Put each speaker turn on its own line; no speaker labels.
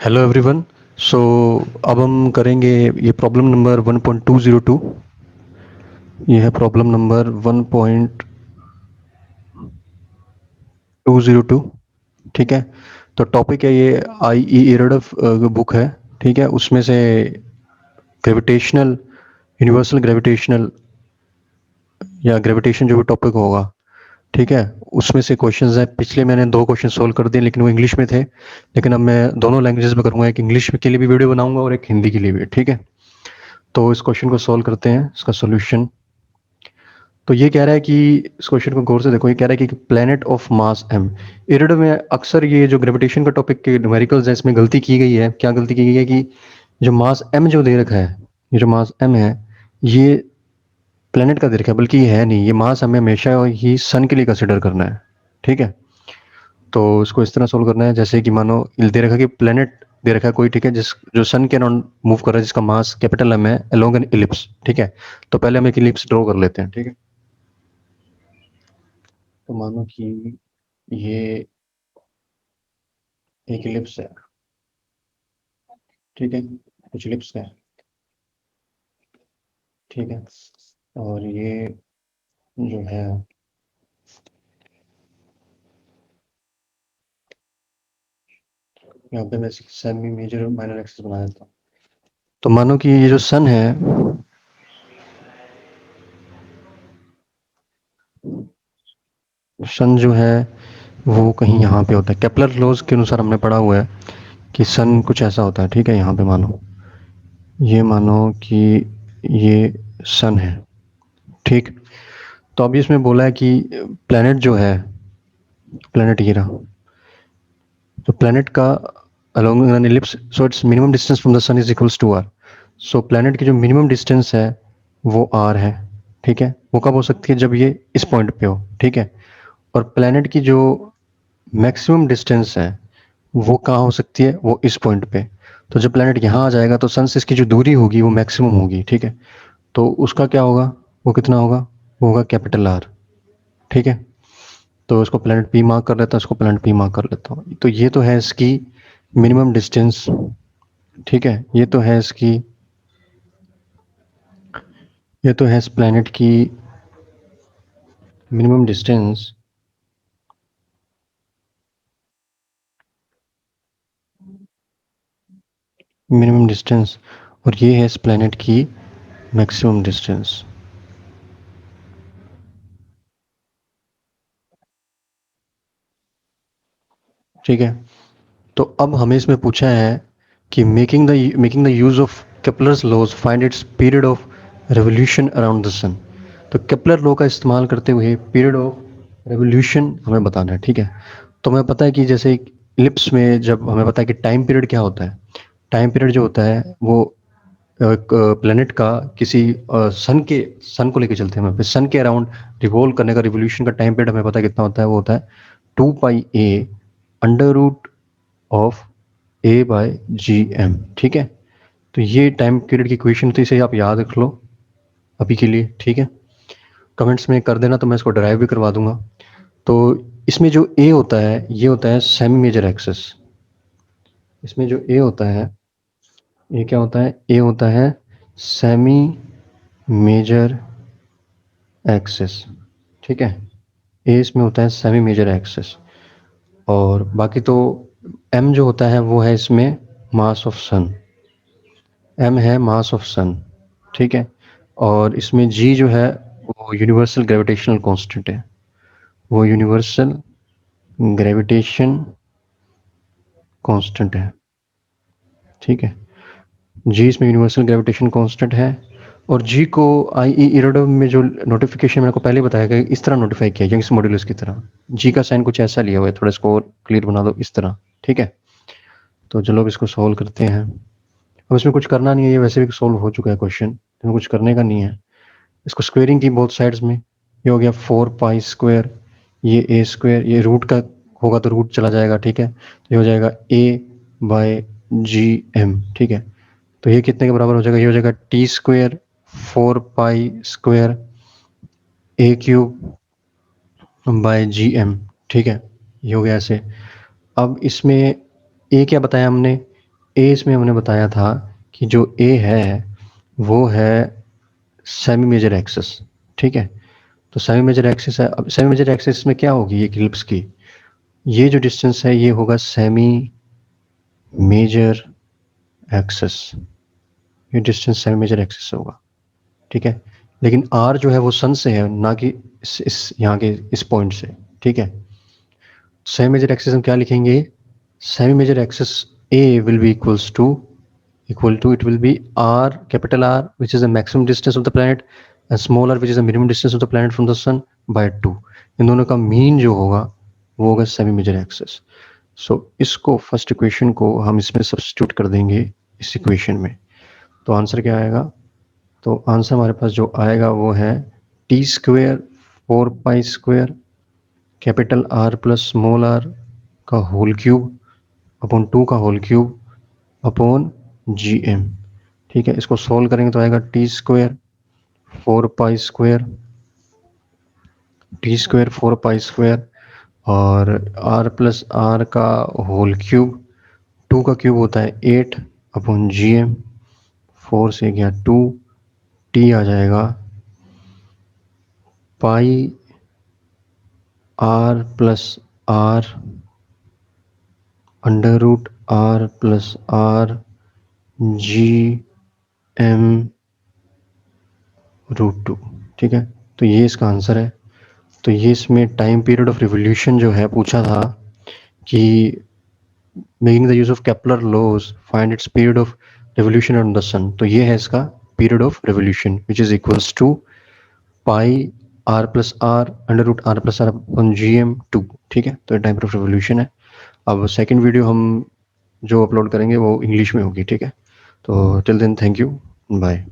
Hello everyone. सो अब हम करेंगे ये प्रॉब्लम नंबर 1.202। ये है प्रॉब्लम नंबर 1.202। ठीक है। तो टॉपिक है ये आई ई एरडफ बुक है। ठीक है, उसमें से ग्रेविटेशनल, यूनिवर्सल ग्रेविटेशनल या ग्रेविटेशन जो भी टॉपिक होगा, ठीक है, उसमें से क्वेश्चंस हैं। पिछले मैंने दो क्वेश्चन सोल्व कर दिए लेकिन वो इंग्लिश में थे। लेकिन अब मैं दोनों लैंग्वेजेस में करूँगा, एक इंग्लिश के लिए भी वीडियो बनाऊंगा और एक हिंदी के लिए भी। ठीक है, तो इस क्वेश्चन को सोल्व करते हैं, इसका सोल्यूशन। तो ये कह रहा है कि इस क्वेश्चन को गौर से देखो। ये कह रहा है कि प्लेनेट ऑफ मास एम, इरिड में अक्सर ये जो ग्रेविटेशन का टॉपिक के न्यूमेरिकल्स है इसमें गलती की गई है। क्या गलती की गई है कि जो मास एम जो दे रखा है, ये जो मास एम है, ये प्लेनेट का दे रखा है, बल्कि ये है नहीं। ये मास हमें हमेशा ही सन के लिए कंसिडर करना है। ठीक है, तो इसको इस तरह सोल्व करना है जैसे कि मानो दे रखा है कि प्लेनेट दे रखा है कोई, ठीक है, जिस जो सन के अराउंड मूव कर रहा है, जिसका मास कैपिटल एम है, अलोंग एन इलिप्स। ठीक है, तो पहले हम एक इलिप्स ड्रॉ कर लेते हैं। ठीक है, तो मानो कि ये एक इलिप्स है। ठीक है, कुछ इलिप्स का है। ठीक है, और ये जो है, यहाँ पे मैं सेमी मेजर माइनर एक्सिस बना देता हूँ। तो मानो कि ये जो सन है, सन जो है वो कहीं यहाँ पे होता है। केपलर लॉज के अनुसार हमने पढ़ा हुआ है कि सन कुछ ऐसा होता है। ठीक है, यहाँ पे मानो कि ये सन है। ठीक, तो अभी इसमें बोला है कि प्लेनेट जो है, प्लेनेट ये रहा, तो प्लेनेट का along an ellipse, so its minimum distance from the sun is equals to r. सो प्लेनेट की जो मिनिमम डिस्टेंस है वो आर है। ठीक है, वो कब हो सकती है? जब ये इस पॉइंट पे हो। ठीक है, और प्लेनेट की जो मैक्सिमम डिस्टेंस है वो कहाँ हो सकती है? वो इस पॉइंट पे। तो जब प्लेनेट यहाँ आ जाएगा तो सन से इसकी जो दूरी होगी वो मैक्सिमम होगी। ठीक है, तो उसका क्या होगा? वो कितना होगा? वो होगा कैपिटल आर। ठीक है, तो इसको प्लेनेट पी मार्क कर लेता हूँ, इसको प्लेनेट पी मार्क कर लेता हूँ। तो ये तो है इसकी मिनिमम डिस्टेंस। ठीक है, ये तो है इस प्लेनेट की मिनिमम डिस्टेंस। मिनिमम डिस्टेंस, और ये है इस प्लेनेट की मैक्सिमम डिस्टेंस। ठीक है, तो अब हमें इसमें पूछा है कि making the use of Kepler's laws find its period of revolution around the sun. तो केपलर लॉ का इस्तेमाल करते हुए पीरियड ऑफ रेवोल्यूशन हमें बताना है। ठीक है, तो हमें पता है कि जैसे इलिप्स में जब हमें पता है कि टाइम पीरियड क्या होता है, टाइम पीरियड जो होता है वो प्लेनेट का किसी सन को लेकर चलते हैं हमें, सन के अराउंड रिवॉल्व करने का, रिवोल्यूशन का टाइम पीरियड हमें पता है कितना होता है। वो होता है 2 pi a under root of a by G M. ठीक है, तो ये टाइम पीरियड की इक्वेशन थी, इसे आप याद रख लो अभी के लिए। ठीक है, कमेंट्स में कर देना तो मैं इसको ड्राइव भी करवा दूंगा। तो इसमें जो ए होता है ये होता है सेमी मेजर एक्सेस। इसमें जो ए होता है, ये क्या होता है? ए होता है सेमी मेजर एक्सेस। ठीक है, ए इसमें होता है सेमी मेजर एक्सेस। और बाकी तो एम जो होता है वो है इसमें मास ऑफ सन। एम है मास ऑफ सन। ठीक है, और इसमें जी जो है वो यूनिवर्सल ग्रेविटेशनल कांस्टेंट है। वो यूनिवर्सल ग्रेविटेशन कांस्टेंट है। ठीक है, जी इसमें यूनिवर्सल ग्रेविटेशन कांस्टेंट है। और जी को आई ई इरोडम में जो नोटिफिकेशन मैंने को पहले बताया गया, इस तरह नोटिफाई किया यंग्स मॉड्यूलस की तरह। जी का साइन कुछ ऐसा लिया हुआ है, थोड़ा इसको और क्लियर बना दो इस तरह। ठीक है, तो चलो अब इसको सॉल्व करते हैं। अब इसमें कुछ करना नहीं है, ये वैसे भी सॉल्व हो चुका है क्वेश्चन, इसमें कुछ करने का नहीं है। इसको स्क्वेयरिंग की बोथ साइड्स में, ये हो गया 4 पाई स्क्वायर, ये ए स्क्वायर, ये रूट का होगा तो रूट चला जाएगा। ठीक है, तो ये हो जाएगा ए बाय जी एम। ठीक है, तो ये कितने के बराबर हो जाएगा? ये हो जाएगा T square 4 pi square a cube by G M. ठीक है, ये हो गया ऐसे। अब इसमें ए क्या बताया हमने? ए इसमें हमने बताया था कि जो ए है वो है सेमी मेजर एक्सिस, ठीक है। तो सेमी मेजर एक्सिस है, अब सेमी मेजर एक्सिस में क्या होगी ये इक्लिप्स की, ये जो डिस्टेंस है ये होगा सेमी मेजर एक्सिस, ये डिस्टेंस सेमी मेजर एक्सिस से होगा, ठीक है। लेकिन आर जो है वो सन से है, ना कि इस यहाँ के इस पॉइंट से, ठीक है। सेमी मेजर एक्सिस हम क्या लिखेंगे, semi major axis a will be equal to, it will be r, capital R, which is the maximum distance of the planet, and small r, which is the minimum distance of the planet from the sun, by 2। इन दोनों का mean जो होगा वो होगा semi major axis. सो इसको first equation को हम इसमें सब्स्टिट्यूट कर देंगे इस इक्वेशन में, तो आंसर क्या आएगा, तो आंसर हमारे पास जो आएगा वो है t² 4π² capital R plus small r का होल क्यूब अपॉन 2 का होल क्यूब अपॉन GM, ठीक है। इसको सोल्व करेंगे तो आएगा t² 4π² और r प्लस r का होल क्यूब, 2 का क्यूब होता है 8 अपॉन GM, 4 से गया 2, t आ जाएगा pi r plus r under root r plus r GM √2, ठीक है। तो ये इसका आंसर है। तो ये इसमें टाइम पीरियड ऑफ रिवोल्यूशन जो है पूछा था कि making the use of Kepler laws find its period of revolution around the sun, तो ये है इसका period of revolution which is equals to pi r plus r under root r plus r upon GM2, ठीक है। तो ये time of revolution है। अब सेकेंड वीडियो हम जो अपलोड करेंगे वो इंग्लिश में होगी, ठीक है। तो till then thank you, bye.